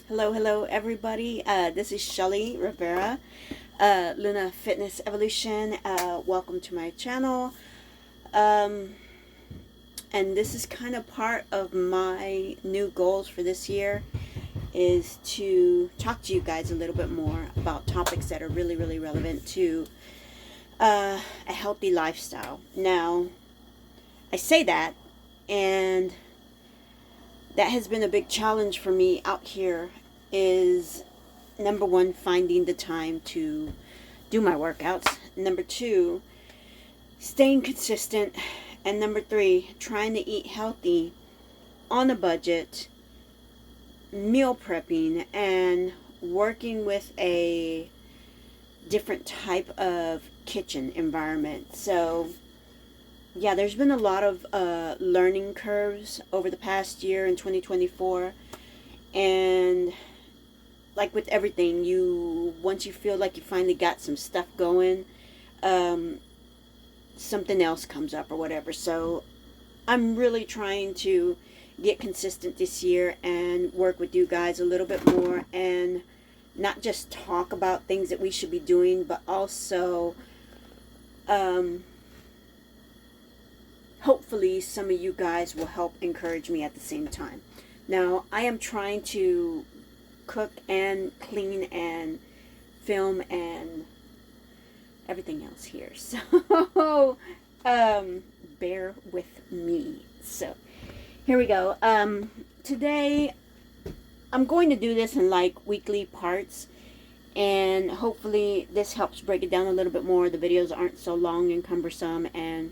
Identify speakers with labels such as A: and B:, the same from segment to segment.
A: Hello, everybody. This is Shelly Rivera, Luna Fitness Evolution. Welcome to my channel. Um, and this is kind of part of my new goals for this year is to talk to you guys a little bit more about topics that are really relevant to a healthy lifestyle. Now, I say that, and that has been a big challenge for me out here is number one, finding the time to do my workouts. Number two, staying consistent. And number three, trying to eat healthy on a budget, meal prepping, and working with a different type of kitchen environment. So yeah, there's been a lot of learning curves over the past year in 2024, and like with everything, once you feel like you finally got some stuff going, something else comes up or whatever. So I'm really trying to get consistent this year and work with you guys a little bit more, and not just talk about things that we should be doing, but also hopefully some of you guys will help encourage me at the same time. Now, I am trying to cook and clean and film and everything else here. So, bear with me. So, here we go. Today, I'm going to do this in like weekly parts, and hopefully this helps break it down a little bit more. The videos aren't so long and cumbersome, and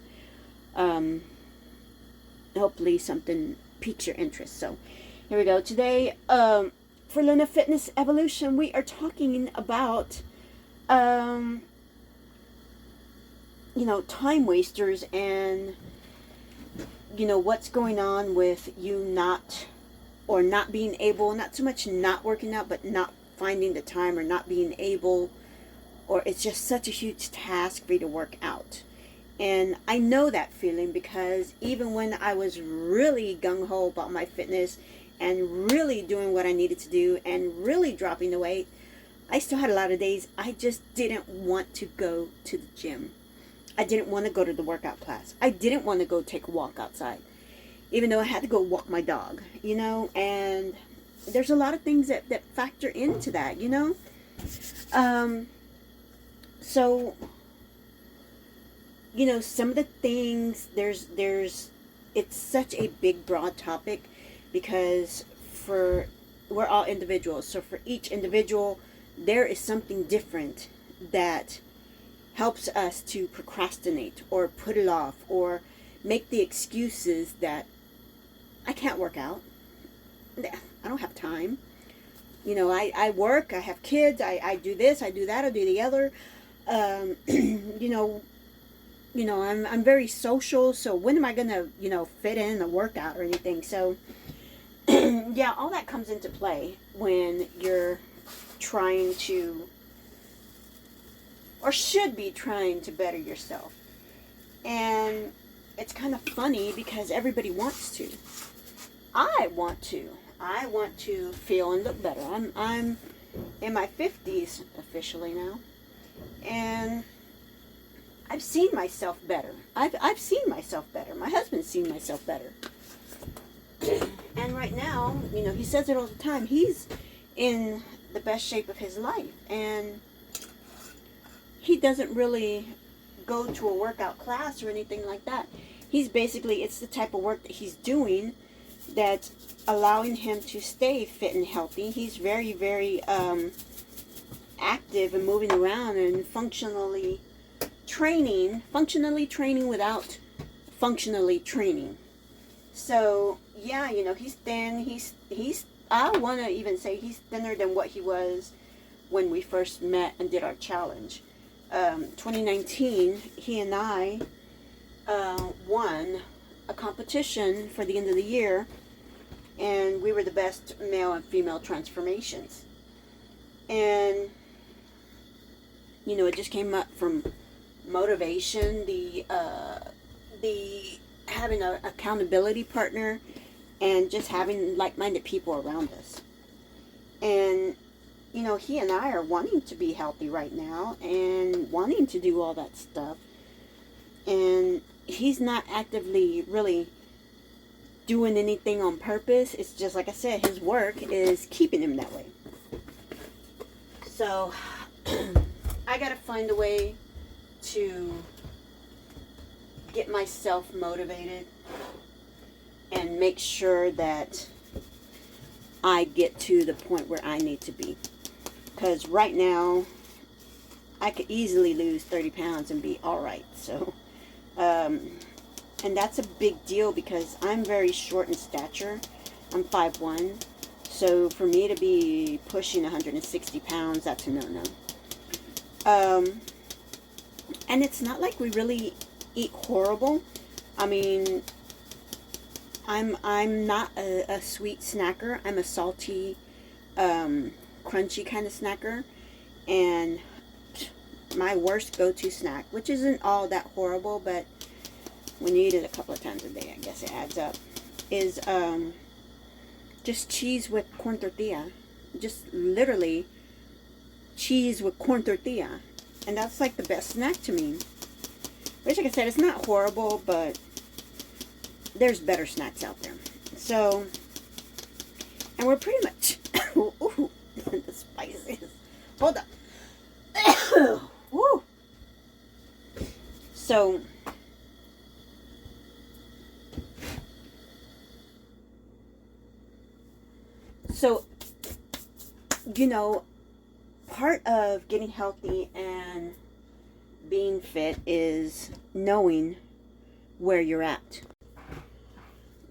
A: hopefully something piques your interest. So here we go. Today, for Luna Fitness Evolution, we are talking about, time wasters, and, what's going on with you not being able, not so much not working out, but not finding the time, or not being able, or it's just such a huge task for you to work out. And I know that feeling, because even when I was really gung-ho about my fitness and really doing what I needed to do and really dropping the weight, I still had a lot of days I just didn't want to go to the gym. I didn't want to go to the workout class. I didn't want to go take a walk outside, even though I had to go walk my dog, and there's a lot of things that factor into that, so some of the things, it's such a big, broad topic, because we're all individuals. So for each individual, there is something different that helps us to procrastinate or put it off or make the excuses that I can't work out. I don't have time. I work, I have kids, I do this, I do that, I do the other. I'm very social, so when am I going to, fit in a workout or anything? So, yeah, all that comes into play when you're trying to, or should be trying to, better yourself. And it's kind of funny because everybody wants to. I want to feel and look better. I'm in my 50s officially now, and I've seen myself better. I've seen myself better. My husband's seen myself better. And right now, he says it all the time. He's in the best shape of his life. And he doesn't really go to a workout class or anything like that. He's basically, it's the type of work that he's doing that's allowing him to stay fit and healthy. He's very active and moving around and functionally training without functionally training. So yeah, he's thin. He's I want to even say he's thinner than what he was when we first met and did our challenge. 2019, he and I won a competition for the end of the year, and we were the best male and female transformations. And it just came up from motivation, the having an accountability partner, and just having like-minded people around us. And, you know, he and I are wanting to be healthy right now and wanting to do all that stuff. And he's not actively really doing anything on purpose. It's just like I said, his work is keeping him that way. So I gotta find a way to get myself motivated and make sure that I get to the point where I need to be. Because right now, I could easily lose 30 pounds and be all right. So, and that's a big deal because I'm very short in stature. I'm 5'1". So for me to be pushing 160 pounds, that's a no-no. And it's not like we really eat horrible. I mean, I'm not a sweet snacker. I'm a salty, crunchy kind of snacker. And my worst go-to snack, which isn't all that horrible, but when you eat it a couple of times a day, I guess it adds up, is just cheese with corn tortilla. Just literally cheese with corn tortilla. And that's like the best snack to me. Which, like I said, it's not horrible, but there's better snacks out there. So, and we're pretty much, ooh, the spices. Hold up. Woo. So, you know, part of getting healthy and being fit is knowing where you're at.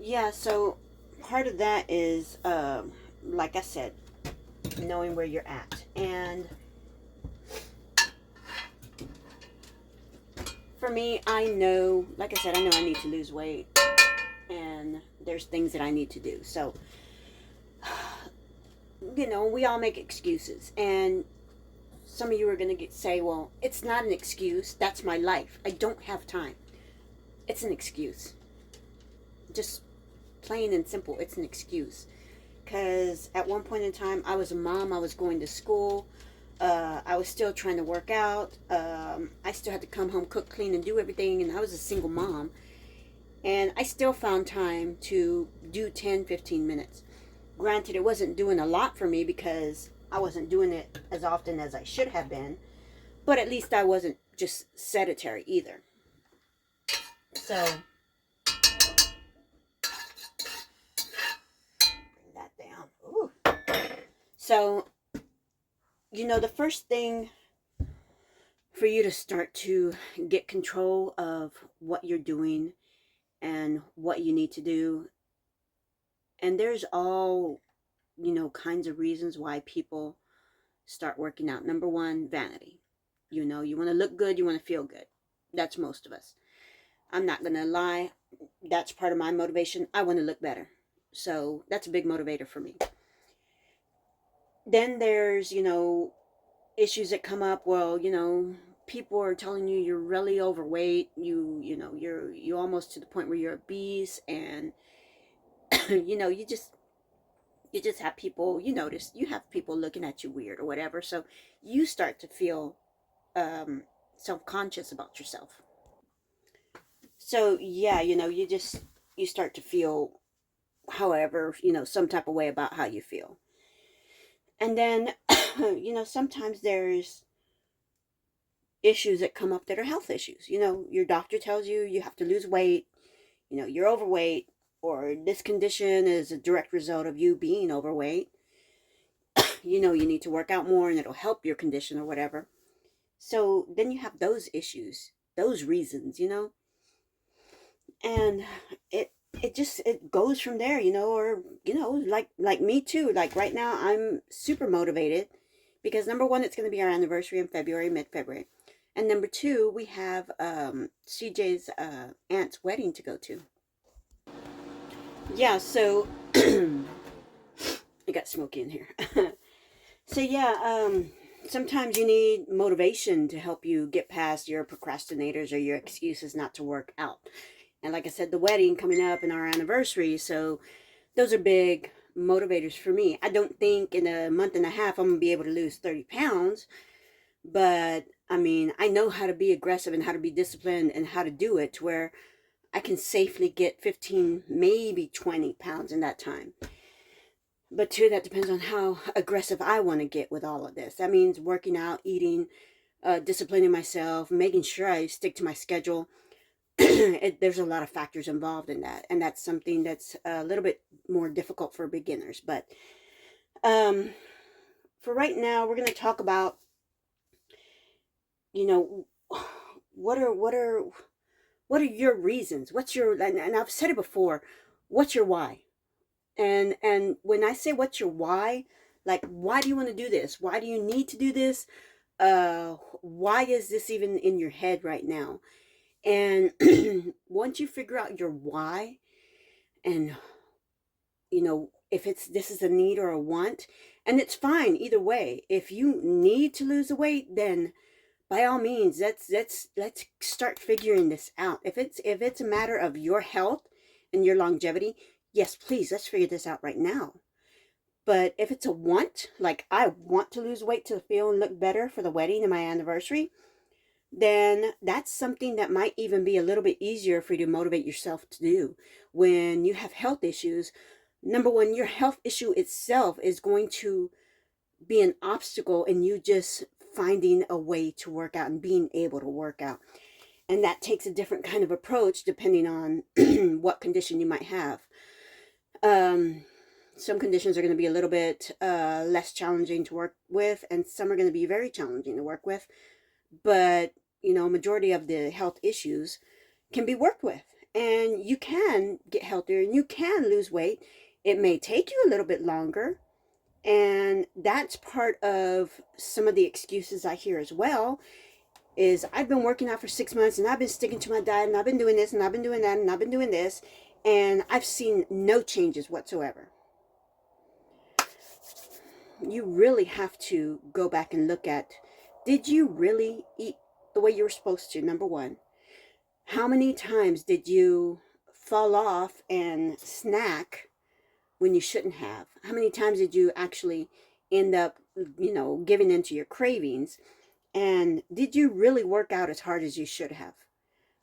A: Yeah, so part of that is, like I said, knowing where you're at. And for me, I know, like I said, I know I need to lose weight. And there's things that I need to do. So, you know, we all make excuses. And some of you are going to say, well, it's not an excuse. That's my life. I don't have time. It's an excuse. Just plain and simple, it's an excuse. Because at one point in time, I was a mom. I was going to school. I was still trying to work out. I still had to come home, cook, clean, and do everything. And I was a single mom. And I still found time to do 10, 15 minutes. Granted, it wasn't doing a lot for me because I wasn't doing it as often as I should have been. But at least I wasn't just sedentary either. So, bring that down. Ooh. So, you know, the first thing for you to start to get control of what you're doing and what you need to do, and there's all, you know, kinds of reasons why people start working out. Number one, vanity. You know, you want to look good, you want to feel good. That's most of us. I'm not going to lie. That's part of my motivation. I want to look better. So that's a big motivator for me. Then there's, you know, issues that come up. Well, you know, people are telling you you're really overweight. You know, you're almost to the point where you're obese, and you know, you just have people, you notice you have people looking at you weird or whatever. So you start to feel self-conscious about yourself. So yeah, you know, you start to feel, however, you know, some type of way about how you feel. And then, you know, sometimes there's issues that come up that are health issues. You know, your doctor tells you you have to lose weight, you know, you're overweight, or this condition is a direct result of you being overweight. You know, you need to work out more and it'll help your condition or whatever. So then you have those issues, those reasons, you know, and it goes from there, you know. Or, you know, like me too. Like right now, I'm super motivated because number one, it's going to be our anniversary in February, mid-February, and number two, we have CJ's aunt's wedding to go to. Yeah, so it got smoky in here. So yeah, sometimes you need motivation to help you get past your procrastinators or your excuses not to work out. And like I said, the wedding coming up and our anniversary, so those are big motivators for me. I don't think in a month and a half I'm going to be able to lose 30 pounds, but I mean, I know how to be aggressive and how to be disciplined and how to do it to where I can safely get 15, maybe 20 pounds in that time. But too, that depends on how aggressive I want to get with all of this. That means working out, eating, disciplining myself, making sure I stick to my schedule. There's a lot of factors involved in that, and that's something that's a little bit more difficult for beginners. But for right now, we're going to talk about, you know, what are your reasons? What's your, and I've said it before, what's your why? And when I say what's your why, like, why do you want to do this? Why do you need to do this? Why is this even in your head right now? And once you figure out your why, and if this is a need or a want, and it's fine either way. If you need to lose the weight, then by all means, let's start figuring this out. If it's a matter of your health and your longevity, yes, please, let's figure this out right now. But if it's a want, like I want to lose weight to feel and look better for the wedding and my anniversary, then that's something that might even be a little bit easier for you to motivate yourself to do. When you have health issues, number one, your health issue itself is going to be an obstacle in you just finding a way to work out and being able to work out. And that takes a different kind of approach depending on what condition you might have. Some conditions are going to be a little bit less challenging to work with, and some are going to be very challenging to work with. But, majority of the health issues can be worked with. And you can get healthier and you can lose weight. It may take you a little bit longer. And that's part of some of the excuses I hear as well, is I've been working out for 6 months and I've been sticking to my diet and I've been doing this and I've been doing that and I've been doing this, and I've seen no changes whatsoever. You really have to go back and look at, did you really eat the way you were supposed to, number one? How many times did you fall off and snack when you shouldn't have? How many times did you actually end up, giving into your cravings? And did you really work out as hard as you should have?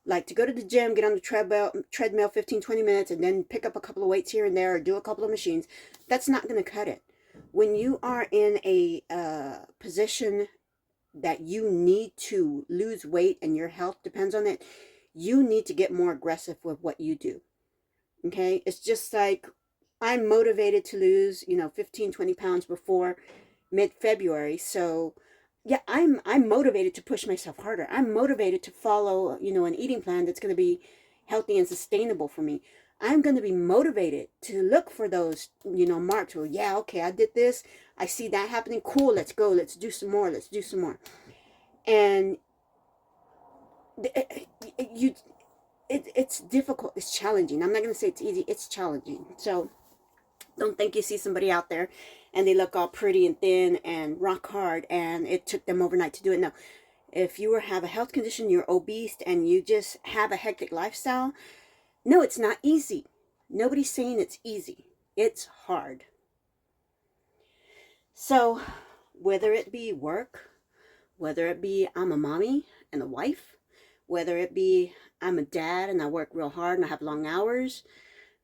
A: Like to go to the gym, get on the treadmill 15, 20 minutes, and then pick up a couple of weights here and there or do a couple of machines. That's not going to cut it. When you are in a position that you need to lose weight and your health depends on it, you need to get more aggressive with what you do. Okay? It's just like I'm motivated to lose, 15, 20 pounds before mid-February. So yeah, I'm motivated to push myself harder. I'm motivated to follow, an eating plan that's going to be healthy and sustainable for me. I'm going to be motivated to look for those, marks where, yeah, okay, I did this. I see that happening. Cool, let's go. Let's do some more. Let's do some more. And it's difficult. It's challenging. I'm not going to say it's easy. It's challenging. So don't think you see somebody out there and they look all pretty and thin and rock hard and it took them overnight to do it. No. If you have a health condition, you're obese, and you just have a hectic lifestyle, no, it's not easy. Nobody's saying it's easy. It's hard. So whether it be work, whether it be I'm a mommy and a wife, whether it be I'm a dad and I work real hard and I have long hours,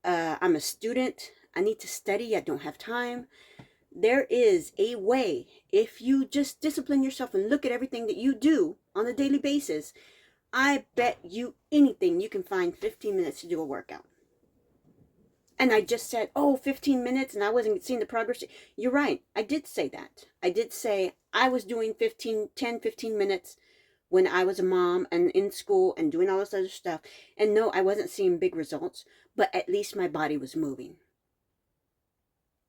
A: I'm a student, I need to study, I don't have time. There is a way. If you just discipline yourself and look at everything that you do on a daily basis, I bet you anything you can find 15 minutes to do a workout. And I just said, 15 minutes and I wasn't seeing the progress. You're right. I did say that. I did say I was doing 15 minutes when I was a mom and in school and doing all this other stuff. And no, I wasn't seeing big results, but at least my body was moving.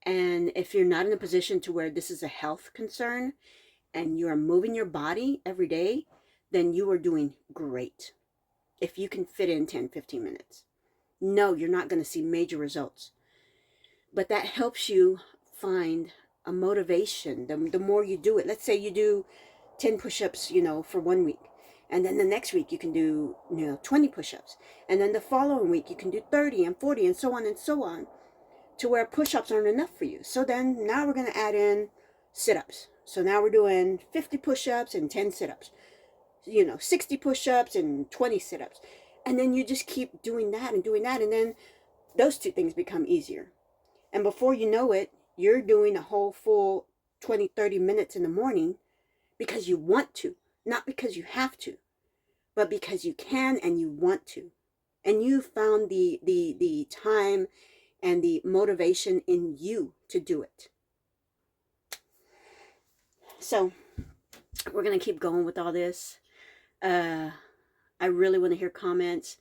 A: And if you're not in a position to where this is a health concern and you are moving your body every day, then you are doing great. If you can fit in 10, 15 minutes. No, you're not going to see major results. But that helps you find a motivation. The more you do it, let's say you do 10 push-ups, for 1 week. And then the next week you can do, 20 push-ups. And then the following week you can do 30 and 40 and so on, to where push-ups aren't enough for you. So then now we're going to add in sit-ups. So now we're doing 50 push-ups and 10 sit-ups. 60 push-ups and 20 sit-ups. And then you just keep doing that. And then those two things become easier. And before you know it, you're doing a whole full 20, 30 minutes in the morning because you want to, not because you have to, but because you can and you want to. And you found the time and the motivation in you to do it. So we're going to keep going with all this. I really want to hear comments,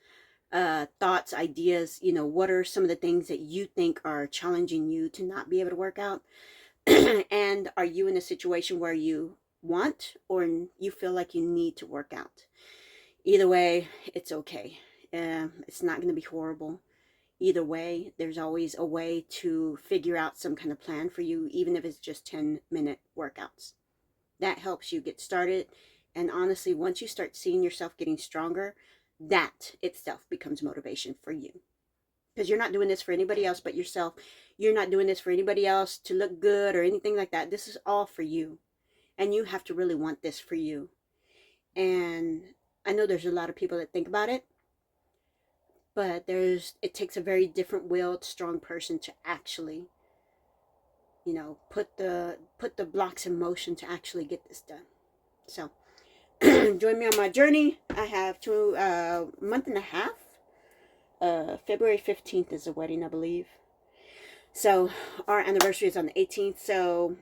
A: thoughts, ideas. What are some of the things that you think are challenging you to not be able to work out? And are you in a situation where you want or you feel like you need to work out? Either way, it's okay. It's not going to be horrible. Either way, there's always a way to figure out some kind of plan for you, even if it's just 10-minute workouts. That helps you get started. And honestly, once you start seeing yourself getting stronger, that itself becomes motivation for you. Because you're not doing this for anybody else but yourself. You're not doing this for anybody else to look good or anything like that. This is all for you. And you have to really want this for you. And I know there's a lot of people that think about it, but it takes a very different willed, strong person to actually, put the blocks in motion to actually get this done. So join me on my journey. I have a month and a half. February 15th is the wedding, I believe. So our anniversary is on the 18th. So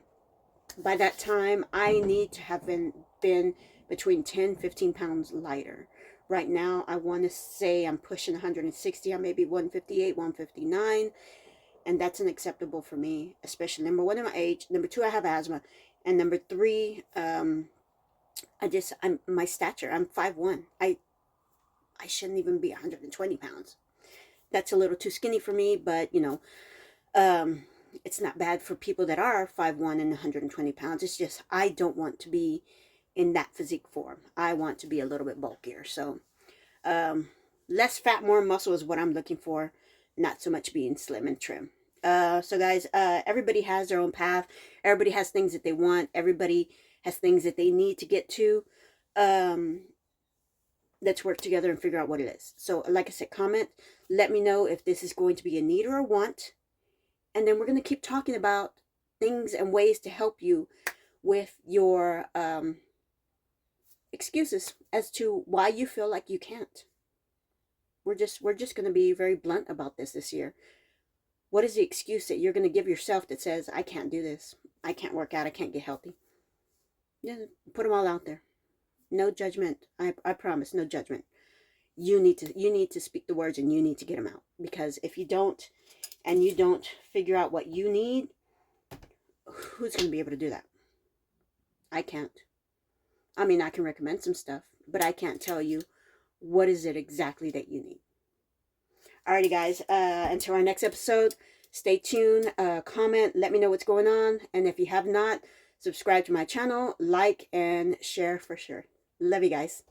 A: by that time, I need to have been between 10, 15 pounds lighter. Right now, I want to say I'm pushing 160. I may be 158, 159. And that's unacceptable for me, especially number one, in my age. Number two, I have asthma. And number three, I'm my stature. I'm 5'1". I shouldn't even be 120 pounds. That's a little too skinny for me, but it's not bad for people that are 5'1" and 120 pounds. It's just I don't want to be in that physique form. I want to be a little bit bulkier. So less fat, more muscle is what I'm looking for. Not so much being slim and trim. So guys, everybody has their own path. Everybody has things that they want. Everybody has things that they need to get to. Let's work together and figure out what it is. So like I said, comment. Let me know if this is going to be a need or a want. And then we're going to keep talking about things and ways to help you with your excuses as to why you feel like you can't. We're just going to be very blunt about this year. What is the excuse that you're going to give yourself that says, I can't do this, I can't work out, I can't get healthy? Yeah, put them all out there. No judgment. I promise, no judgment. You need to speak the words and you need to get them out. Because if you don't, and you don't figure out what you need, who's going to be able to do that? I can't. I mean, I can recommend some stuff, but I can't tell you what is it exactly that you need. Alrighty, guys. Until our next episode, stay tuned. Comment. Let me know what's going on. And if you have not, subscribe to my channel, like, and share for sure. Love you guys.